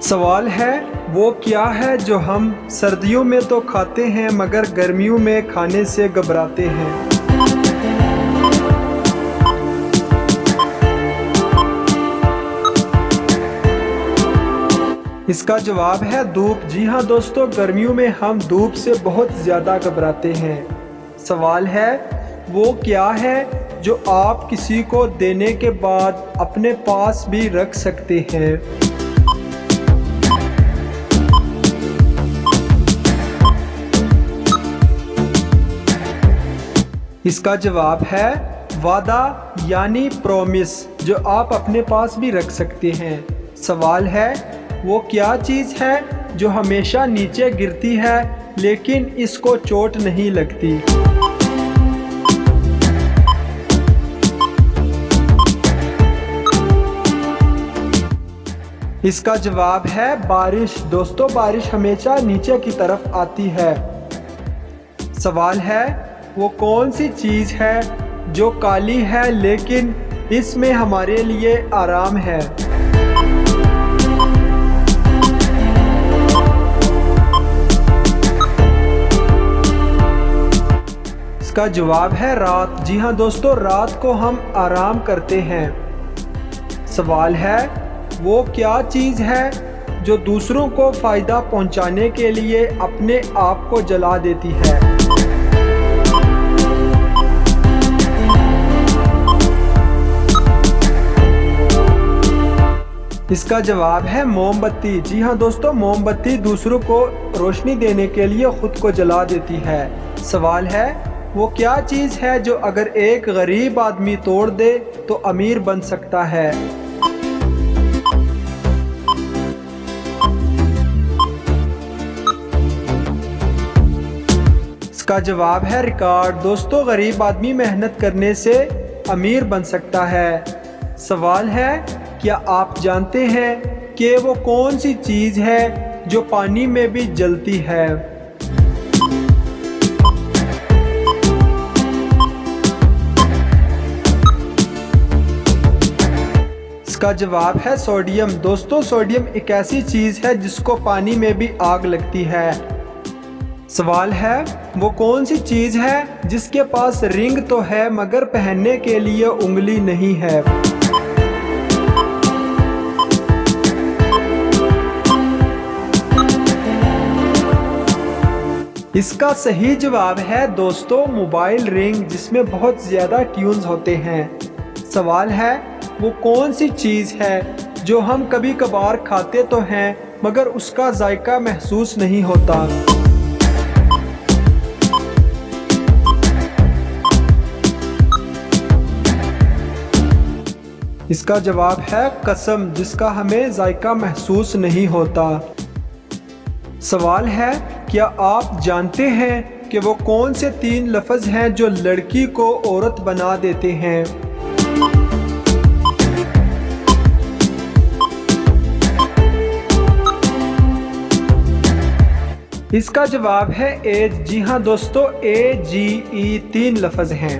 सवाल है वो क्या है जो हम सर्दियों में तो खाते हैं मगर गर्मियों में खाने से घबराते हैं। इसका जवाब है धूप। जी हाँ दोस्तों, गर्मियों में हम धूप से बहुत ज़्यादा घबराते हैं। सवाल है वो क्या है जो आप किसी को देने के बाद अपने पास भी रख सकते हैं। इसका जवाब है वादा यानी प्रॉमिस, जो आप अपने पास भी रख सकते हैं। सवाल है वो क्या चीज़ है जो हमेशा नीचे गिरती है लेकिन इसको चोट नहीं लगती। इसका जवाब है बारिश। दोस्तों, बारिश हमेशा नीचे की तरफ आती है। सवाल है वो कौन सी चीज़ है जो काली है लेकिन इसमें हमारे लिए आराम है। इसका जवाब है रात। जी हाँ दोस्तों, रात को हम आराम करते हैं। सवाल है वो क्या चीज़ है जो दूसरों को फ़ायदा पहुंचाने के लिए अपने आप को जला देती है। इसका जवाब है मोमबत्ती। जी हाँ दोस्तों, मोमबत्ती दूसरों को रोशनी देने के लिए खुद को जला देती है। सवाल है वो क्या चीज़ है जो अगर एक गरीब आदमी तोड़ दे तो अमीर बन सकता है। इसका जवाब है रिकॉर्ड। दोस्तों, गरीब आदमी मेहनत करने से अमीर बन सकता है। सवाल है क्या आप जानते हैं कि वो कौन सी चीज़ है जो पानी में भी जलती है। इसका जवाब है सोडियम। दोस्तों, सोडियम एक ऐसी चीज़ है जिसको पानी में भी आग लगती है। सवाल है वो कौन सी चीज़ है जिसके पास रिंग तो है मगर पहनने के लिए उंगली नहीं है। इसका सही जवाब है दोस्तों मोबाइल रिंग, जिसमें बहुत ज़्यादा ट्यून्स होते हैं। सवाल है वो कौन सी चीज़ है जो हम कभी कभार खाते तो हैं मगर उसका जायका महसूस नहीं होता। इसका जवाब है कसम, जिसका हमें जायका महसूस नहीं होता। सवाल है क्या आप जानते हैं कि वो कौन से 3 लफ्ज़ हैं जो लड़की को औरत बना देते हैं। इसका जवाब है एज। जी हाँ दोस्तों, AGE 3 लफ्ज़ हैं।